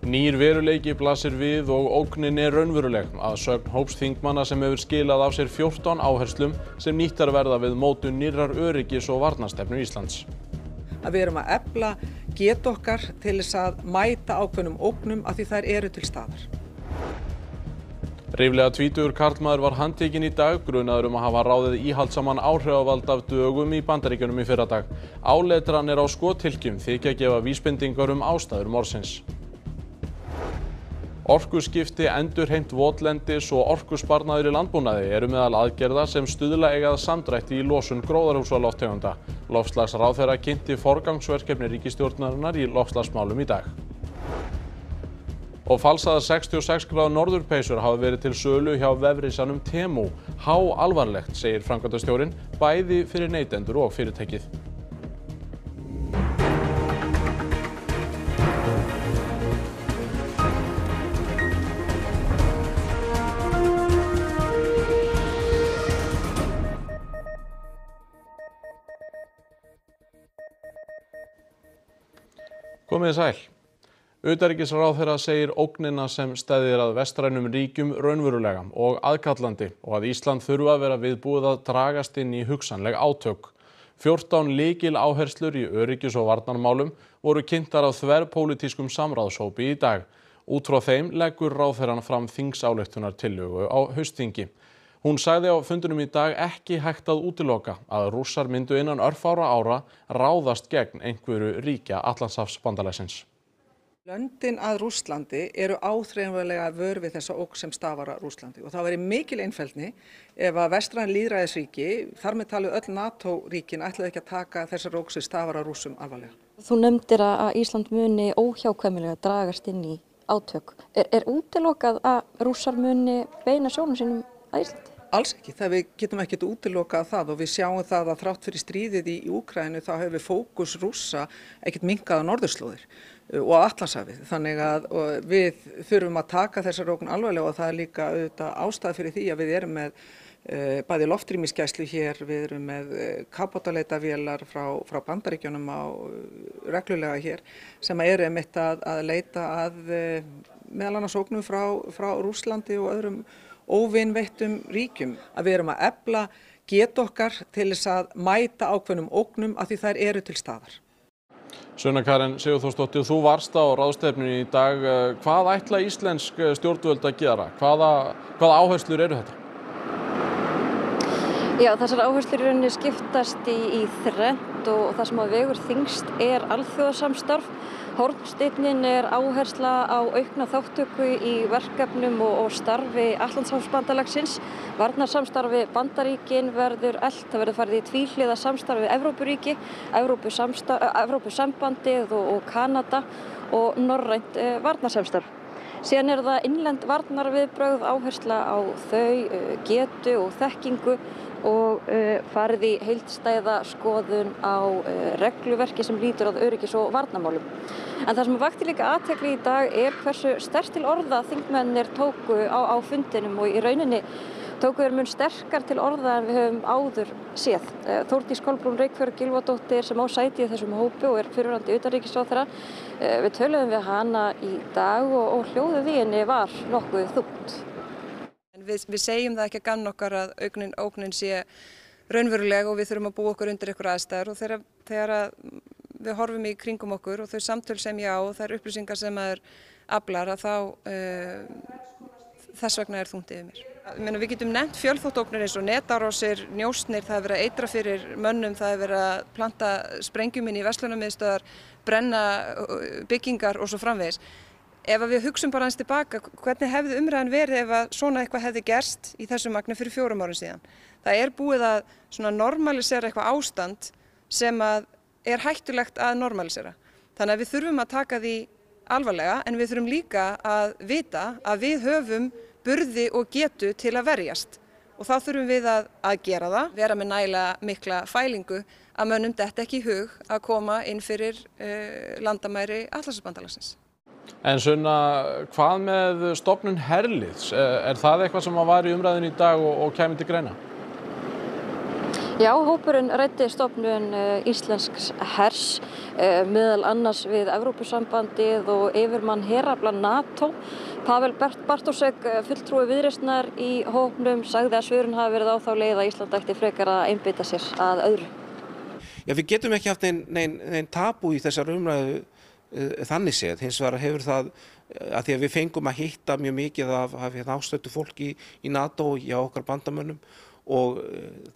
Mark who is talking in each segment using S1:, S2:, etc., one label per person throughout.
S1: Nýr veruleiki blasir við og ógnin er raunveruleg að sögn hóps þingmanna sem hefur skilað af sér 14 áherslum sem nýttar verða við mótun nýrrar öryggis- og varnarstefnu Íslands.
S2: Að við erum að efla getu okkar til þess að mæta ákveðnum ógnum af því þær eru til staðar.
S1: Ríflega tvítugur karlmaður var handtekinn í dag grunaður að hafa ráðið íhaldsaman áhrifavald af dögum í Bandaríkjunum í fyrradag. Áletranir á skothylkjum þykja gefa vísbendingar ástæður morðsins. Orkuskipti, endurheimt votlendis og orkusparnaður í landbúnaði eru meðal aðgerða sem stuðla eiga að samdrætti í losun gróðurhúsalofttegunda. Loftslagsráðherra kynnti forgangsverkefni ríkisstjórnarinnar í loftslagsmálum í dag. Og falsaðar 66 gráðu norðurpeysur hafa verið til sölu hjá vefrisanum Temu. Háalvarlegt, segir framkvæmdastjórinn, bæði fyrir neytendur og fyrirtækið. Komið þið sæl. Utanríkisráðherra segir ógnina sem steðjar að vestrænum ríkjum raunverulega og aðkallandi og að Ísland þurfa að vera viðbúið að dragast inn í hugsanleg átök. 14 lykiláherslur í öryggis- og varnarmálum voru kynntar af þverpólitískum samráðshópi í dag. Út frá þeim leggur ráðherrann fram þingsályktunartillögu á haustþingi. Hún sagði á fundunum í dag ekki hægt að útiloka að Rússar myndu innan örfára ára ráðast gegn einhverju ríkja Atlantshafsbandalagsins.
S2: Löndin að Rússlandi eru áþreifanlega vör við þessa ógn sem stafar að Rússlandi og það væri mikil einfeldni ef að vestræn lýðræðisríki, þar með talið öll NATO-ríkin, ætlaði ekki að taka þessar ógn sem stafar að Rússum alvarlega.
S3: Þú nefndir að Ísland muni óhjákvæmilega dragast inn í átök. Er útilokað að Rússar muni beina sjónum sínum að Íslandi?
S2: Alls ekki, það við getum ekkert útilokað það og við sjáum það að þrátt fyrir stríðið í Úkraínu þá hefur fókus Rússa ekkert minnkað á norðurslóðir og á Atlantshafið. Þannig að við þurfum að taka þessar ógn alvarlega og það er líka auðvitað ástæða fyrir því að við erum með bæði loftrýmisgæslu hér, við erum með kafbátaleitavélar frá Bandaríkjunum reglulega hér sem eru einmitt að leita að meðal annars ógnum frá Rússlandi og öðrum óvinveittum ríkjum. Að við erum að efla getu okkar til þess að mæta ákveðnum ógnum af því þær eru til staðar.
S1: Sunna Karen Sigurþórsdóttir, þú varst á ráðstefnunni í dag. Hvað ætla íslensk stjórnvöld að gera? Hvaða áherslur eru þetta?
S3: Já, þessar áherslur í rauninni skiptast í þrennt og það sem að vegur þyngst er alþjóðasamstarf. Hornsteinninn er áhersla á aukna þátttöku í verkefnum og starfi Atlantshafsbandalagsins. Varnarsamstarfi Bandaríkin verður eflt, það verður farið í tvíhliða samstarfi við Evrópuríki, Evrópusambandið og Kanada og norrænt varnarsamstarf. Síðan er það innlend varnarviðbrögð, áhersla á þau, getu og þekkingu og farið í heildstæða skoðun á regluverki sem lýtur að öryggis- og varnarmálum. En það sem vakti líka athygli í dag er hversu sterkt til orða þingmennir tóku á fundinum og í rauninni tóku þeir mun sterkar til orða en við höfum áður séð. Þórdís Kolbrún Reykfjörð Gylfadóttir sem á sæti í þessum hópi og er fyrrverandi utanríkisráðherra. Við töluðum við hana í dag og hljóðið í henni var nokkuð þungt.
S4: Við segjum það ekki að ganna okkar að ógnin sé raunveruleg og við þurfum að búa okkur undir einhverjar aðstæður og þegar við horfum í kringum okkur og þau samtöl sem ég á og þær upplýsingar sem maður aflar að þá þess vegna er þungt yfir mér. Við getum nefnt fjölþáttaógnir eins og netárásir, njósnir, það hefur verið að eitra fyrir mönnum, það hefur verið að planta sprengjum inn í verslunarmiðstöðvar, brenna byggingar og svo framvegis. Ef við hugsum bara aðeins tilbaka, hvernig hefði umræðan verið ef að svona eitthvað hefði gerst í þessu magni fyrir 4 árum síðan? Það er búið að svona normalisera eitthvað ástand sem að er hættulegt að normalisera. Þannig að við þurfum að taka því alvarlega en við þurfum líka að vita að við höfum burði og getu til að verjast. Og þá þurfum við að gera það, vera með nægilega mikla fælingu að mönnum detta ekki í hug að koma inn fyrir landamæri Atlantshafsbandalagsins.
S1: En Sunna, hvað með stofnun herliðs? Er það eitthvað sem var í umræðunni í dag og kæmi til greina?
S3: Já, hópurinn ræddi stofnun íslensks hers, meðal annars við Evrópusambandið og yfirmann herafla NATO. Pavel Bartósek, fulltrúi Viðreisnar í hópnum, sagði að svörin hafi verið á þá leið að Ísland ætti frekar að einbeita sér að öðru.
S5: Já, við getum ekki haft nein tabú í þessar umræðu þannig séð. Hins vegar hefur það, að því að við fengum að hitta mjög mikið af ástöddu fólki í NATO og hjá okkar bandamönnum, og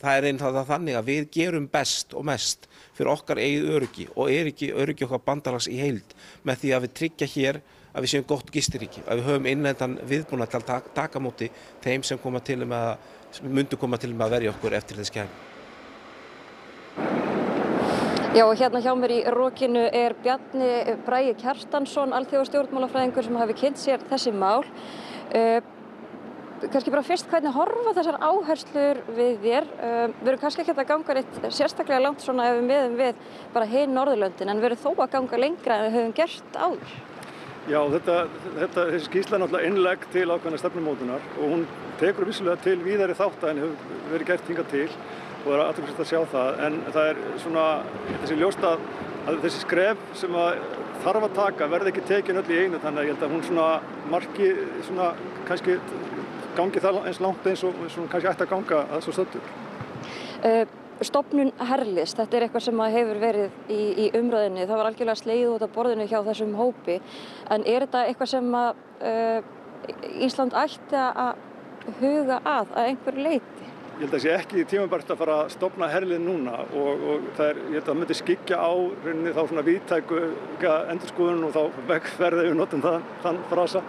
S5: það er einfaldlega þannig að við gerum best og mest fyrir okkar eigið öryggi og öryggi okkar bandalags í heild með því að við tryggja hér að við séum gott gistiríki, að við höfum innlendan viðbúnað til að taka á móti þeim sem myndu koma til með að verja okkur eftir þess kæmi.
S3: Já, og hérna hjá mér í rokinu er Bjarni Bragi Kjartansson, alþjóðastjórnmálafræðingur sem hafi kynnt sér þessi mál. Kannski bara fyrst, hvernig horfa þessar áherslur við þér? Við erum kannski ekki að ganga reitt sérstaklega langt svona ef við miðum við bara hin Norðurlöndin, en við erum þó að ganga lengra en við höfum gert áður.
S6: Já, þessi skýrsla er náttúrulega innlegg til ákveðna stefnumótunar og hún tekur vissulega til víðari þátta en hefur verið gert hingað til og það er athyglisvert að sjá það, en það er svona, þessi ljóst að þessi skref sem að þarf að taka verði ekki tekin öll í einu, þannig að ég held að hún svona marki svona kannski gangi það eins langt eins og kannski ætti að ganga að svo stöddu.
S3: Stofnun herliðs, þetta er eitthvað sem hefur verið í umræðinni, það var algjörlega slegið út af borðinu hjá þessum hópi, en er þetta eitthvað sem Ísland ætti að huga að einhverju leyti?
S6: Ég held að það sé ekki tímabært að fara að stofna herlið núna og það er, ég held að það myndi skyggja á rauninni þá svona víðtæku endurskoðun og þá vegferði við notum þann frasa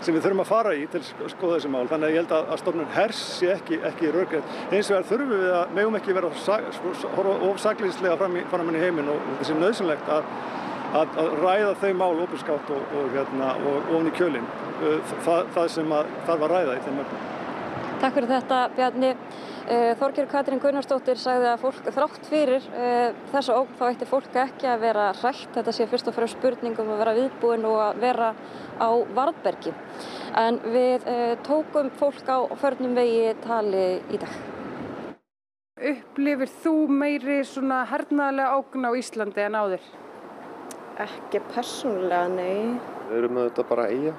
S6: sem við þurfum að fara í til að skoða þessi mál. Þannig að ég held að stofnun hers sé ekki rökrétt. Hins vegar þurfum við að megum ekki vera of sakleysislega fram í heiminn og það sé nauðsynlegt að ræða þau mál opinskátt og ofan í kjölinn. Það sem þarf að ræða í þeim efnum.
S3: Takk fyrir þetta, Bjarni. Þorgerður Katrín Gunnarsdóttir sagði að fólk þrátt fyrir þessa ógn þá ætti fólk ekki að vera hrætt. Þetta sé fyrst og fremst spurning um að vera viðbúin og að vera á varðbergi. En við tókum fólk á förnum vegi tali í dag.
S7: Upplifir þú meiri svona hernaðarlega ógn á Íslandi en áður?
S8: Ekki persónulega, nei.
S9: Við erum auðvitað bara eyja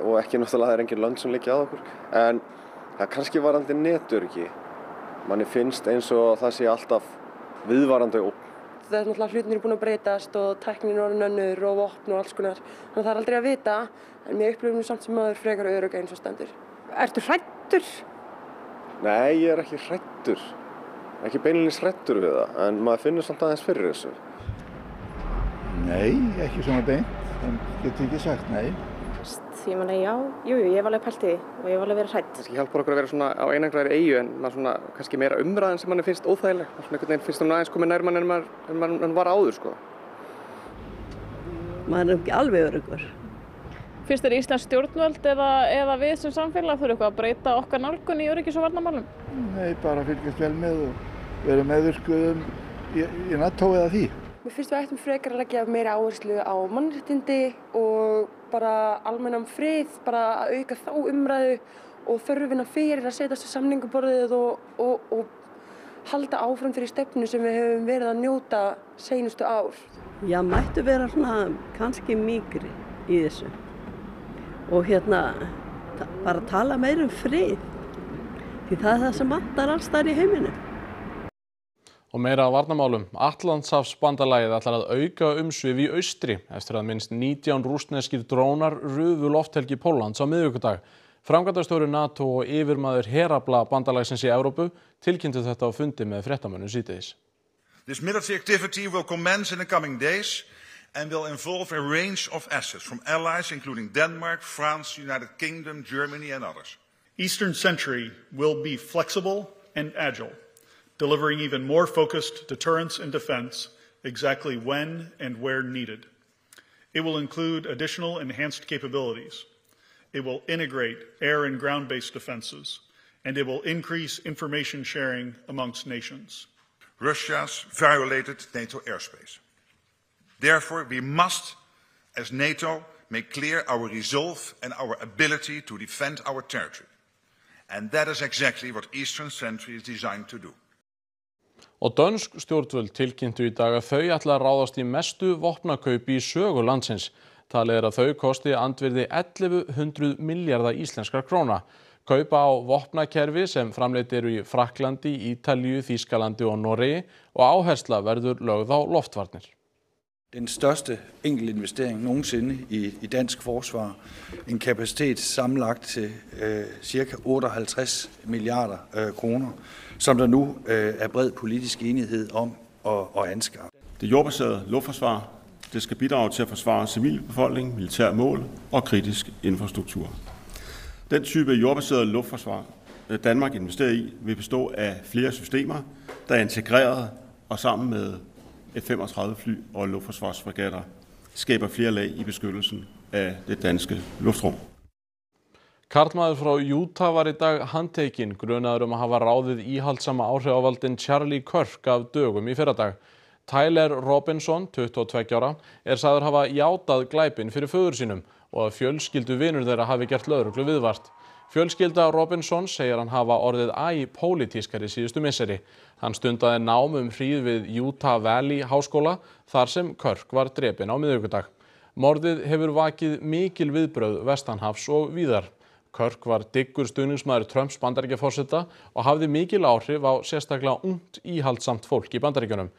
S9: og ekki náttúrulega það er engin lönd sem liggja að okkur. En það kannski varandi netöryggi. Manni finnst eins og það sé alltaf viðvarandi ógn.
S8: Það er náttúrulega hlutinir búin að breytast og tæknin orðin önnur og vopn og alls konar. Þannig að það er aldrei að vita, en mér upplifum samt sem maður frekar örugg eins og stendur.
S7: Ertu hræddur?
S9: Nei, ég er ekki hræddur. Ekki beinlínis hræddur við það, en maður finnur samt aðeins fyrir þessu.
S10: Nei, ekki svona beint. Það getur ekki sagt, nei.
S8: Ég meina, jú, ég hef alveg pælt í því og ég hef alveg verið hrædd.
S11: Það hjálpar okkur að vera svona á einangraðri eyju en maður svona kannski meira umræðan sem manni finnst óþægileg. Svona einhvern veginn finnst aðeins komið nær mann en maður var áður, sko.
S12: Maður er ekki alveg öruggur.
S13: Finnst þér Íslands stjórnvöld eða við sem samfélag þurfum eitthvað að breyta okkar nálgun í öryggis- og varnarmálum?
S10: Nei, bara fylgjast vel með og vera meðvirkuðum í NATO eða því.
S8: Mér finnst við ættum frekar að leggja meira áherslu á mannréttindi og bara almennan frið, bara að auka þá umræðu og þörfina fyrir að setjast við samningaborðið og halda áfram fyrir stefnu sem við höfum verið að njóta seinustu ár.
S12: Já, mættu vera svona kannski mýkri í þessu og bara tala meira frið því það er það sem vantar alls þar í heiminum.
S1: Og meira á varnarmálum. Atlantshafsbandalagið ætlar að auka umsvif í austri eftir að minnst 19 rússneskir drónar rufu lofthelgi Póllands á miðvikudag. Framkvæmdastjóri NATO og yfirmaður herafla bandalagsins í Evrópu tilkynntu þetta á fundi með fréttamönnum síðdegis.
S14: This military activity will commence in the coming days and will involve a range of assets from allies including Denmark, France, United Kingdom, Germany and others.
S15: Eastern Sentry will be flexible and agile, delivering even more focused deterrence and defense exactly when and where needed. It will include additional enhanced capabilities. It will integrate air and ground-based defenses, and it will increase information sharing amongst nations.
S14: Russia's violated NATO airspace. Therefore, we must, as NATO, make clear our resolve and our ability to defend our territory. And that is exactly what Eastern Sentry is designed to do.
S1: Og dönsk stjórnvöld tilkynntu í dag að þau ætla að ráðast í mestu vopnakaup í sögu landsins. Talið að þau kosti andvirði 1100 milljarða íslenskra króna. Kaupa á vopnakerfi sem framleitt eru í Frakklandi, Ítalíu, Þýskalandi og Noregi og áhersla verður lögð á loftvarnir.
S16: Den største enkeltinvestering nogensinde i dansk forsvar. En kapacitet sammenlagt til ca. 58 milliarder kroner, som der nu er bred politisk enighed om at anskaffe.
S17: Det jordbaserede luftforsvar, det skal bidrage til at forsvare civilbefolkning, militære mål og kritisk infrastruktur. Den type jordbaseret luftforsvar, Danmark investerer i, vil bestå af flere systemer, der er integreret og sammen med F-35 fly og luftforsvarsfregatter skaber flere lag i beskyttelsen af det danske luftrum.
S1: Karlmaður frá Utah var í dag handtekinn, grunaður að hafa ráðið íhaldssama áhrifavaldinn Charlie Kirk af dögum í fyrradag. Tyler Robinson, 22 ára, sagður hafa játað glæpinn fyrir föður sínum og að fjölskylduvinur þeirra hafi gert lögreglu viðvart. Fjölskylda Robinson segir hann hafa orðið pólitískari síðustu misseri. Hann stundaði nám hríð við Utah Valley háskóla þar sem Kirk var drepinn á miðvikudag. Morðið hefur vakið mikil viðbrögð vestanhafs og víðar. Kirk var dyggur stuðningsmaður Trumps Bandaríkjaforseta og hafði mikil áhrif á sérstaklega ungt íhaldsamt fólk í Bandaríkjunum.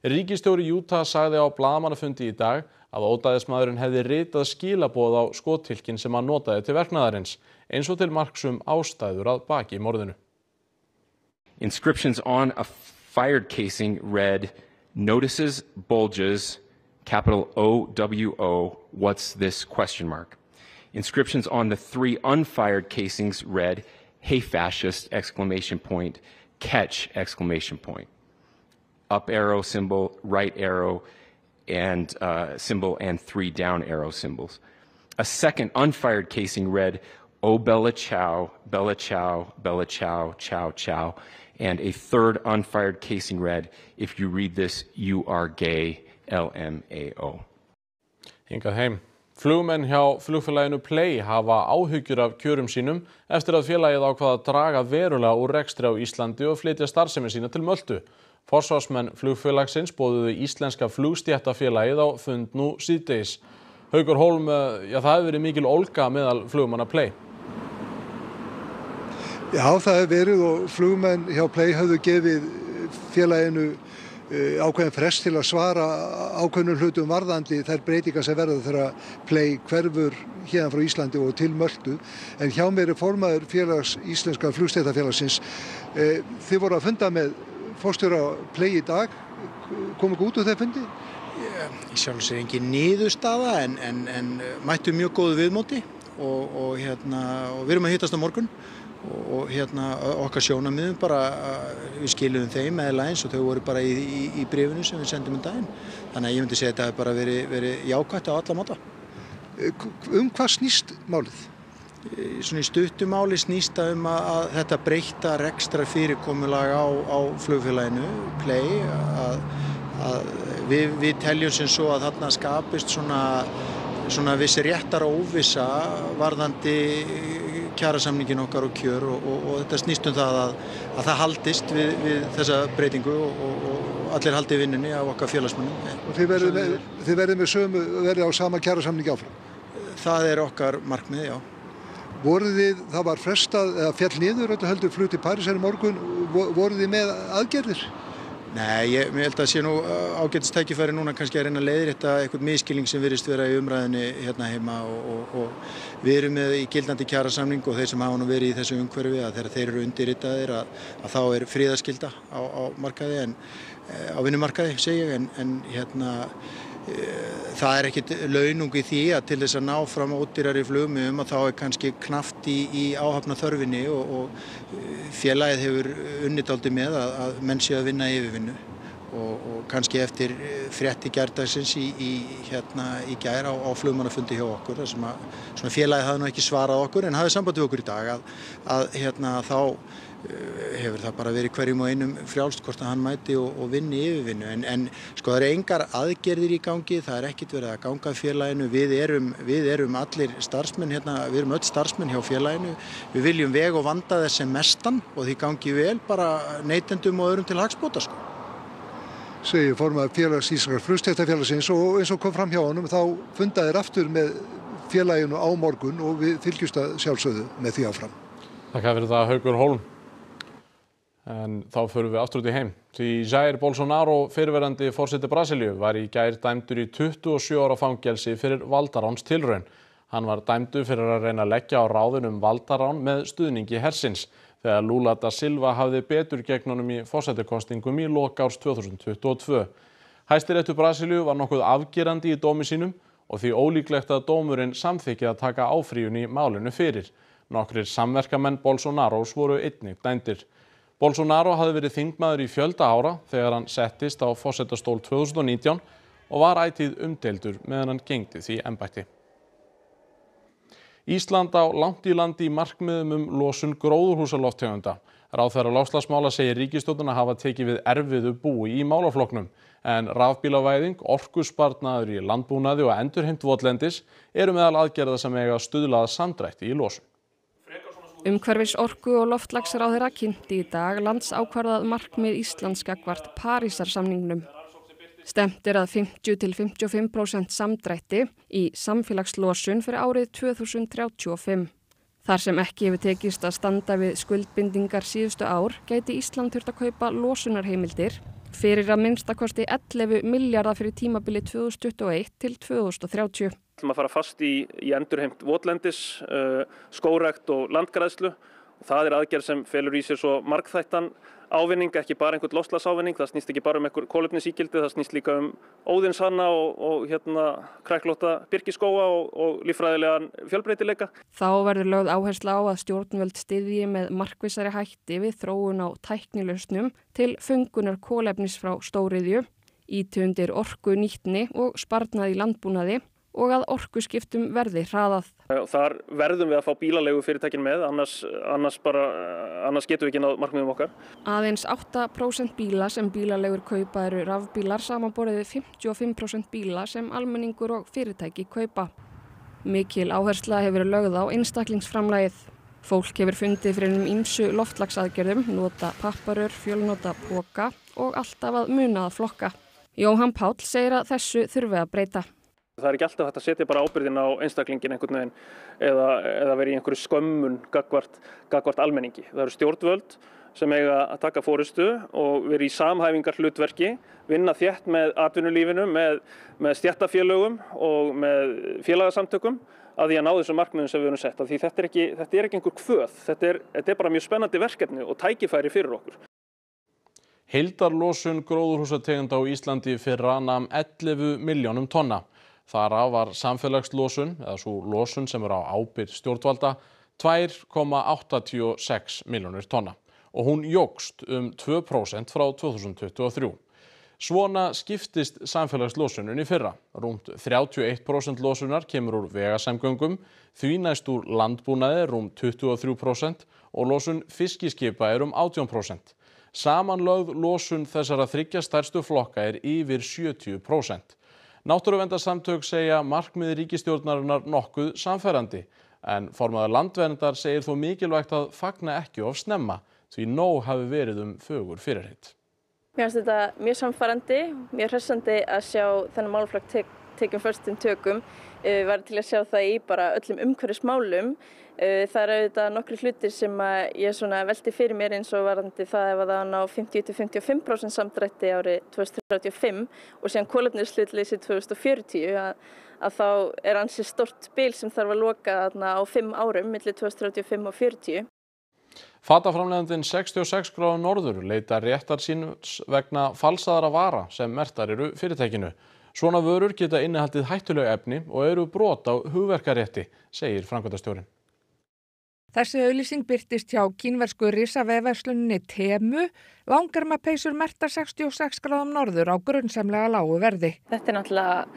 S1: Ríkisstjóri Utah sagði á blaðamannafundi í dag að ódæðismaðurinn hefði ritað skilaboð á skothylkin sem hann notaði til verknaðarins, eins og til marks ástæður að baki morðinu.
S18: Inscriptions on a fired casing read, "Notices bulges, capital OWO, what's this question mark?" Inscriptions on the 3 unfired casings read, "Hey fascist, exclamation point, catch, exclamation point." Up arrow symbol, right arrow, and symbol, and 3 down arrow symbols. A second unfired casing read, "Oh Bella Ciao, Bella Ciao, Bella Ciao, Ciao Ciao." And a third unfired casing read, "If you read this, you are gay, LMAO."
S1: Hingað heim. Flugmenn hjá flugfélaginu Play hafa áhyggjur af kjörum sínum eftir að félagið ákvað að draga verulega úr rekstri á Íslandi og flytja starfsemi sína til Möltu. Forsvarsmenn flugfélagsins boðuðu íslenska flugstéttafélagið á fund nú síðdegis. Haukur Hólm, það hefur verið mikil ólga meðal flugmanna Play.
S19: Já, það hefur verið og flugmenn hjá Play höfðu gefið félaginu ákveðin frest til að svara ákveðnum hlutum varðandi þær breytingar sem verða þegar Play hverfur hérna frá Íslandi og til Möltu. En hjá mér formaður félags íslenska flugstéttafélagsins. Þið voru að funda með forstjóra Play í dag. Kom ekki út úr þeir fundi?
S20: Í sjálfu sér engin niðurstaða en mættu mjög góðu viðmóti og við erum að hittast á morgun og okkar sjónarmiðum bara við skiluðum þeim eða eins og þau voru bara í bréfinu sem við sendum daginn. Þannig að ég myndi segja að þetta hefur bara verið jákvætt á alla máta.
S19: Hvað snýst málið?
S20: Svona í stuttu máli snýst það að þetta breytta rekstrar fyrirkomulag á flugfélaginu Play að við teljum sem svo að þarna skapist svona vissi réttar óvissa varðandi kjarasamningin okkar og kjör og þetta snýst það að það haldist við þessa breytingu og allir haldi vinnunni af okkar félagsmönnum.
S19: Og þið verðið á sama kjarasamningi áfram?
S20: Það er okkar markmið, já.
S19: Það var frestað eða féll niður öllu heldur flug til Parísar í morgun, voruð þið með aðgerðir?
S20: Nei, ég held að sé nú ágætis tækifæri núna kannski að reyna að leiðrétta eitthvað misskilning sem virðist vera í umræðinni hérna heima og við erum með í gildandi kjarasamning og þeir sem hafa nú verið í þessu umhverfi að þegar þeir eru undirritaðir að þá er friðarskylda á markaði á vinnumarkaði segi ég en það er ekkit launung í því að til þess að ná fram ódýrari flugmiðum að þá er kannski knappt í áhafnaþörfinni og félagið hefur unnið dálítið með að menn séu að vinna yfirvinnu og kannski eftir frétti gærdagsins í gær á flugmannafundi hjá okkur þar sem að félagið hafði nú ekki svarað okkur en hafði samband við okkur í dag að þá hefur það bara verið hverjum og einum frjálst hvort að hann mæti og vinni yfirvinnu en sko það eru engar aðgerðir í gangi, það er ekkert verið að ganga félaginu, við erum allir starfsmenn við erum öll starfsmenn hjá félaginu, við viljum vega og vanda þess sem mestan og því gangi vel bara neytendum og öðrum til hagsbóta sko.
S19: segir formaður félags Íslenskra Flugstéttafélagsins, og eins og kom fram hjá honum þá funda þeir aftur með félaginu á morgun og við fylgjumst að sjálfsögðu með því áfram.
S1: Takk fyrir það, Haukur Hólm. En þá förum við aftur út í heim. Því Jair Bolsonaro, fyrrverandi forseti Brasilíu, var í gær dæmdur í 27 ára fangelsi fyrir valdaránstilraun. Hann var dæmdur fyrir að reyna að leggja á ráðin valdarán með stuðningi hersins, þegar Lula da Silva hafði betur gegn honum í forsetakosningum í lok árs 2022. Hæstiréttur Brasilíu var nokkuð afgerandi í dómi sínum og því ólíklegt að dómurinn samþykki að taka áfrýjun í málinu fyrir. Nokkrir samverkamenn Bolsonaros voru einnig dæmdir. Bolsonaro hafði verið þingmaður í fjölda ára þegar hann settist á forsetastól 2019 og var ætíð umdeildur meðan hann gegndi því embætti. Ísland á langt í landi í markmiðum losun gróðurhúsalofttegunda. Ráðherra loftslagsmála segir ríkisstjórnina hafa tekið við erfiðu búi í málaflokknum, en rafbílavæðing, orkusparnaður í landbúnaði og endurheimt votlendis eru meðal aðgerða sem eiga stuðla að samdrætti í losun.
S21: Umhverfis-, orku- og loftslagsráðherra kynnti í dag landsákvarðað markmið Íslands gagnvart Parísarsamningnum. Stefnt að 50–55% samdrætti í samfélagslosun fyrir árið 2035. Þar sem ekki hefur tekist að standa við skuldbindingar síðustu ár, gæti Ísland þurft að kaupa losunarheimildir fyrir að minnstakosti 11 milljarða fyrir tímabili 2021 til 2030.
S22: Við ætlum að fara fast í endurheimt votlendis, skógrækt og landgræðslu. Það aðgerð sem felur í sér svo margþættan ávinning, ekki bara einhvern loftslagsávinning. Það snýst ekki bara einhver kolefnisígildi, það snýst líka óðinshanna og kræklótta birkiskóga og líffræðilegan fjölbreytileika.
S21: Þá verður lögð áhersla á að stjórnvöld styðji með markvissari hætti við þróun á tæknilausnum til föngunar kolefnis frá stóriðju, ýti undir orku nýtni og sparnað í landbúnaði og að orkuskiptum verði hraðað.
S22: Þar verðum við að fá bílalegu fyrirtækin með, annars getum við ekki náð markmiðum okkar.
S21: Aðeins 8% bíla sem bílalegur kaupa eru rafbílar, samanborið við 55% bíla sem almenningur og fyrirtæki kaupa. Mikil áhersla hefur verið lögð á einstaklingsframlagið. Fólk hefur fundið fyrir ýmsu loftslagsaðgerðum, nota papparör, fjölnota poka og alltaf að muna að flokka. Jóhann Páll segir að þessu þurfi að breyta.
S22: Það ekki alltaf hægt að setja bara ábyrgðina á einstaklingin einhvern veginn eða vera í einhverju skömmun gagnvart almenningi. Það eru stjórnvöld sem eiga að taka forystu og vera í samhæfingarhlutverki, vinna þétt með atvinnulífinu, með stéttarfélögum og með félagasamtökum að því að ná þessum markmiðum sem við höfum sett. Því þetta er ekki einhver kvöð, þetta er bara mjög spennandi verkefni og tækifæri fyrir okkur.
S1: Heildarlosun gróðurhúsategunda á Íslandi fyrra nam 11 milljónum tonna. Þar af var samfélagslosun, eða svo losun sem er á ábyrgð stjórnvalda, 2,86 milljónir tonna og hún jókst 2% frá 2023. Svona skiptist samfélagslosunin í fyrra. Rúmt 31% losunar kemur úr vegasamgöngum, því næst úr landbúnaði rúm 23% og losun fiskiskipa 18%. Samanlögð losun þessara þriggja stærstu flokka yfir 70%. Náttúruverndarsamtök segja markmið ríkisstjórnarinnar nokkuð samfærandi, en formaður Landverndar segir þó mikilvægt að fagna ekki of snemma, því nóg hafi verið fögur fyrirheit.
S3: Mér finnst þetta mjög samfærandi, mjög hressandi að sjá þennan málaflokk tekinn föstum tökum. Var til að sjá það í bara öllum umhverfismálum. Það eru auðvitað nokkri hlutir sem ég velti fyrir mér eins og varðandi það ef það ná 50–55% samdrætti árið 2035 og síðan kolefnishlutleysi 2040 að þá er ansi stórt bil sem þarf að loka á 5 árum milli 2035 og 40.
S1: Fataframleiðandinn 66 gráðu norður leitar réttar síns vegna falsaðra vara sem merktar eru fyrirtækinu. Svona vörur geta innihaldið hættuleg efni og eru brot á hugverkarétti, segir framkvæmdastjórinn.
S23: Þessi auglýsing birtist hjá kínversku risavefversluninni Temu, langermapeysur merktar 66 gráðum norður á grunnsamlega lágu verði.
S24: Þetta er náttúrulega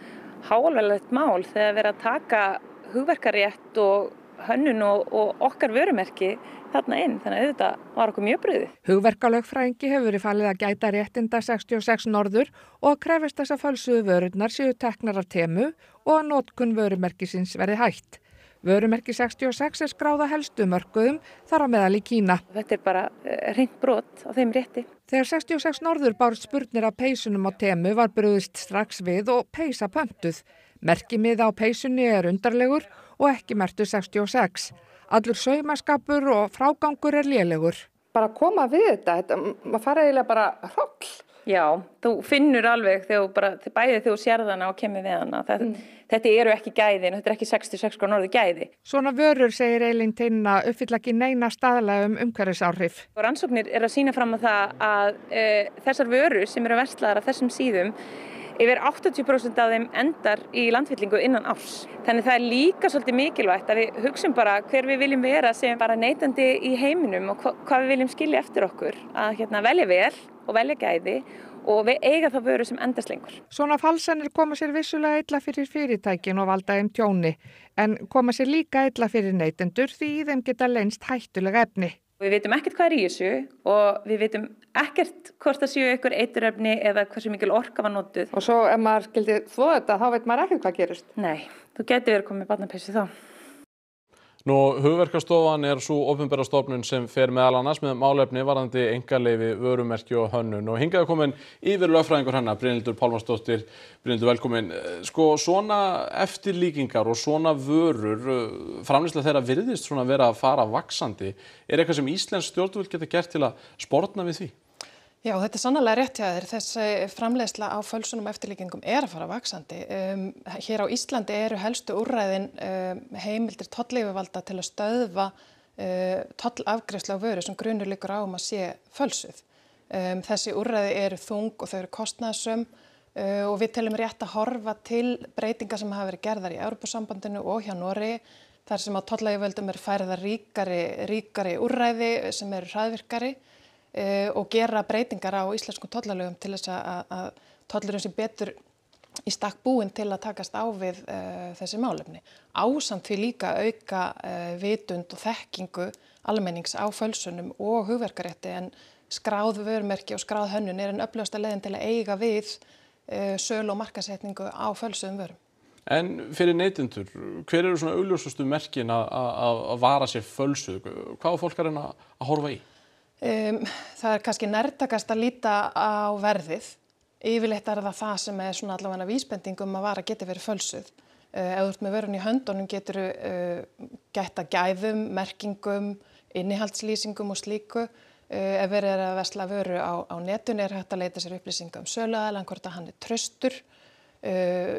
S24: háalvarlegt mál þegar verið að taka hugverkarétt og hönnun og okkar vörumerki þarna inn, þannig að auðvitað var okkur mjög brugðið.
S23: Hugverkalögfræðingi hefur verið falið að gæta réttinda 66 norður og að krefist þess að fölsuðu vörurnar séu teknar af Temu og að notkun vörumerkisins verði hætt. Vörumerki 66 skráð á helstu mörkuðum, þar á meðal í Kína.
S24: Þetta er bara hreint brot á þeim rétti.
S23: Þegar 66 Norður bárust spurnir af peysunum á Temu var brugðist strax við og peysa pöntuð. Merkimiði á peysunni undarlegur og ekki merktur 66. Allur saumaskapur og frágangur lélegur.
S7: Bara koma við þetta maður fara eiginlega bara hroll.
S24: Já, þú finnur alveg bæði þegar þú sérð hana og kemur við hana. Þetta eru ekki gæðin, þetta er ekki 66 Norður gæði.
S23: Svona vörur, segir Elín Tinna, uppfylla ekki neina staðla umhverfisáhrif.
S24: Rannsóknir eru að sýna fram á það að þessar vörur sem eru verslaðar af þessum síðum, yfir 80% af þeim endar í landfyllingu innan árs. Þannig það er líka svolítið mikilvægt að við hugsum bara hver við viljum vera sem bara neytandi í heiminum og hvað við viljum skilja eftir okkur. Að velja vel og velja gæði og við eiga þá vöru sem endast lengur.
S23: Svona falsanir koma sér vissulega illa fyrir fyrirtækin og valda þeim tjóni, en koma sér líka illa fyrir neytendur því í þeim geta leynst hættulega efni.
S24: Við vitum ekkert hvað er í þessu og við vitum ekkert hvort það séu einhver eiturefni eða hversu mikil orka var notuð.
S7: Og svo ef maður skildi þvo þetta, þá veit maður ekkert hvað gerist.
S24: Nei, þú geti verið komið barnapeysu þá.
S1: Hugverkastofan svo opinbera stofnun sem fer meðal annars með málefni varðandi einkaleyfi, vörumerki og hönnun. Og hingað komin yfir lögfræðingur hennar, Brynhildur Pálmarsdóttir. Brynhildur, velkomin. Svona eftirlíkingar og svona vörur, framleiðsla þeirra virðist svona vera að fara vaxandi. Eitthvað sem íslensk stjórnvöld geta gert til að sporna við því?
S2: Já, þetta er sannarlega rétt hjá þér. Þessi framleiðsla á fölsunum eftirlíkingum að fara vaxandi. Hér á Íslandi eru helstu úrræðin heimildir tollyfirvalda til að stöðva tollafgreiðslu á vöru sem grunur liggur á að sé fölsuð. Þessi úrræði eru þung og þau eru kostnaðarsöm og við teljum rétt að horfa til breytinga sem hafa verið gerðar í Evrópusambandinu og hjá Noregi, þar sem að tollyfirvöldum færðar ríkari úrræði sem eru hraðvirkari og gera breytingar á íslenskum tollalögum til þess að tollurinn sé betur í stakk búinn til að takast á við þessi málefni. Ásamt því líka auka vitund og þekkingu almennings á fölsunum og hugverkarétti, en skráð vörumerki og skráð hönnun en öflugasta leiðin til að eiga við sölu og markaðssetningu á fölsuðum vörum.
S1: En fyrir neytendur, hver eru svona augljósustu merkin að vara sér fölsuð? Hvað á fólk að reyna að horfa í?
S2: Það er kannski nærtækast að líta á verðið. Yfirleitt er það sem er svona allavega vísbending að vara geti verið fölsuð. Ef þú ert með vörun í höndunum getur gætt að gæðum, merkingum, innihaldslýsingum og slíku. Ef verið er að versla vöru á netinu hægt að leita sér upplýsinga söluaðilann, hvort að hann traustur,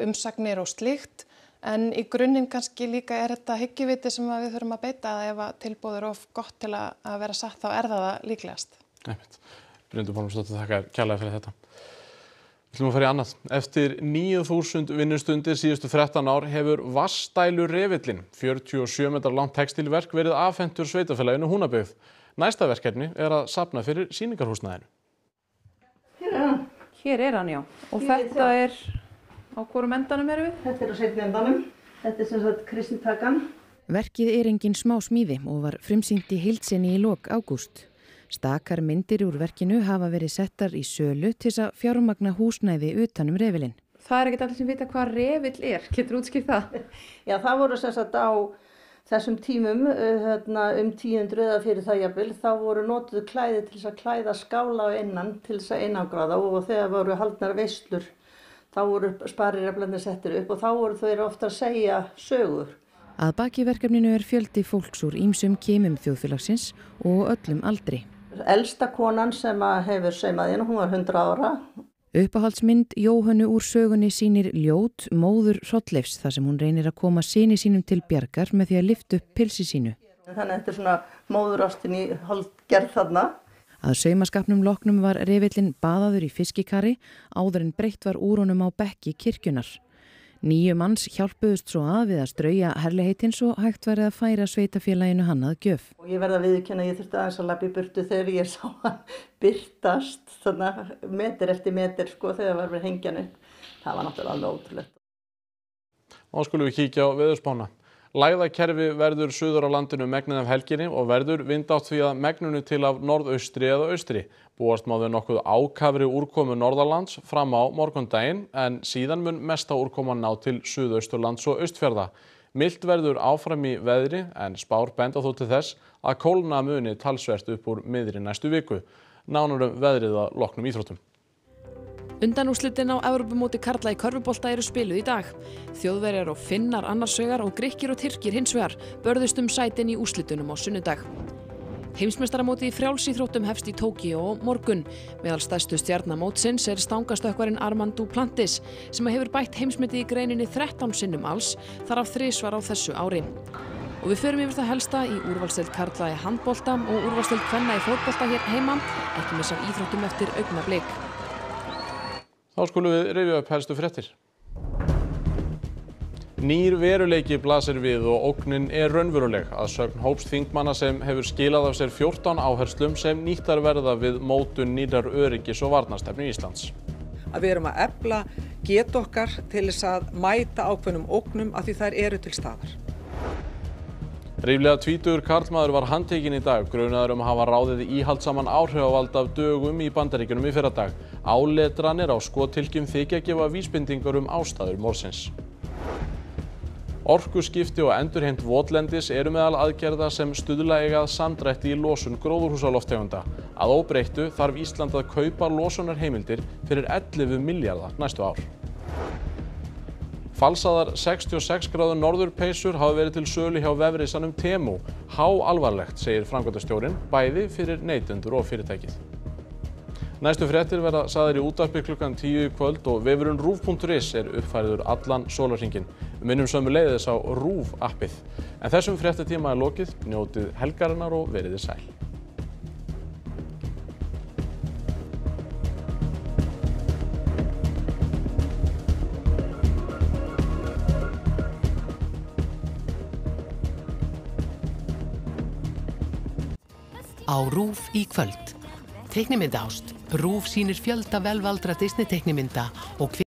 S2: umsagnir og slíkt. En í grunninn kannski líka þetta hyggjuviti sem við þurfum að beita, að ef tilboð er of gott til að vera satt þá það líklegast.
S1: Brynhildur Pálmarsdóttir, þakka kærlega fyrir þetta. Við ætlum að fara í annað. Eftir 9.000 vinnustundir síðustu 13 ár hefur Vatnsdælurefillinn, 47 metra langt textílverk, verið afhentur sveitarfélaginu Húnabyggð. Næsta verkefni að safna fyrir sýningarhúsnæðinu.
S4: Hér er hann, já. Og þetta er... Á hvorum endanum erum við?
S5: Þetta er á seinni endanum. Þetta er sem sagt kristnitakan.
S6: Verkið er engin smá smíði og var frumsýnt í heild sinni í lok ágúst. Stakar myndir úr verkinu hafa verið settar í sölu til að fjármagna húsnæði utanum refilinn.
S4: Það er ekkert allir sem vita hvað refill er. Getur útskýrt það?
S5: Já, það voru sem sagt á þessum tímum, 1000 eða fyrir það jafnvel, þá voru notuð klæði til þess að klæða skála á innan til þess að einangra þá, og þegar voru haldnar veislur þá voru sparireflarnir settir upp og þá voru þau ofta að segja sögur.
S6: Að baki verkefninu fjöldi fólks úr ýmsum kimum þjóðfélagsins og öllum aldri.
S5: Elsta konan sem hefur saumað inn, hún var 100 ára.
S6: Uppáhaldsmynd Jóhönnu úr sögunni sýnir ljót móður Hrollleifs þar sem hún reynir að koma syni sínum til bjargar með því að lyfta upp pilsi sínu.
S5: Þannig að þetta er svona móðurástin í hálfgerð þarna.
S6: Að saumaskapnum loknum var refillinn baðaður í fiskikari áður en breytt var úr honum á bekki kirkjunar. 9 manns hjálpuðust svo við að strauja herleheitins og hægt verið að færa sveitafélaginu hann að gjöf.
S5: Og ég verð að viðurkenna að ég þurfti aðeins að labba í burtu þegar ég sá hann birtast, þannig meter eftir meter þegar var verið hengjan upp. Það var náttúrulega alveg ótrúlegt.
S1: Nú skulum við kíkja á veðurspána. Lægðakerfi verður suður á landinu megnið af helginni og verður vindátt því að megninu til af norðaustri eða austri. Búast má við nokkuð ákafri úrkomu norðanlands fram á morgundaginn en síðan mun mesta úrkoman ná til suðausturlands og austfjarða. Milt verður áfram í veðri en spár benda þó til þess að kólna muni talsvert upp úr miðri næstu viku. Nánar veðrið að loknum íþróttum.
S21: Undanúrslitin á Evrópumóti karla í körfubolta eru spiluð í dag. Þjóðverjar og Finnar annars vegar og Grikkir og Tyrkir hins vegar börðust sætin í úrslitunum á sunnudag. Heimsmeistaramótið í frjálsíþróttum hefst í Tókíó á morgun. Meðal stærstu stjarna mótsins stangastökkvarinn Armand Duplantis sem hefur bætt heimsmetið í greininni 13 sinnum alls, þar af 3 á þessu ári. Og við förum yfir það helsta í úrvalsdeild karla í handbolta og úrvalsdeild kvenna í fótbolta hér heima, ekki missa af íþróttum eftir augnablik.
S1: Þá skulum við rifja upp helstu fréttir. Nýr veruleiki blasir við og ógnin raunveruleg að sögn hóps þingmanna sem hefur skilað af sér 14 áherslum sem nýttar verða við mótun nýrrar öryggis- og varnarstefnu Íslands.
S9: Að við erum að efla getu okkar til þess að mæta ákveðnum ógnum af því þær eru til staðar.
S1: Ríflega 20 karlmaður var handtekinn í dag, grunaður að hafa ráðið íhaldsaman áhrifavald af dögum í Bandaríkjunum í fyrradag. Áletranir á skottilkjum þykja gefa vísbendingar ástæður morðsins. Orkuskipti og endurheimt votlendis eru meðal aðgerða sem stuðla eiga að samdrætti í losun gróðurhúsalofttegunda. Að óbreyttu þarf Ísland að kaupa losunarheimildir fyrir 11 milljarða næstu ár. Falsaðar 66 gráðu norðurpeysur hafa verið til sölu hjá vefrisanum Temu. Háalvarlegt, segir framkvæmdastjórinn, bæði fyrir neytendur og fyrirtækið. Næstu fréttir verða sagðar í útvarpi klukkan 10 í kvöld og vefurinn ruv.is uppfærður allan sólarhringinn. Minnum sömuleiðis á RÚV appið. En þessum fréttatíma lokið, njótið helgarinnar og veriði sæl.
S10: Á RÚV í kvöld. Teiknimyndaást. RÚV sýnir fjölda velvaldra Disney teiknimynda og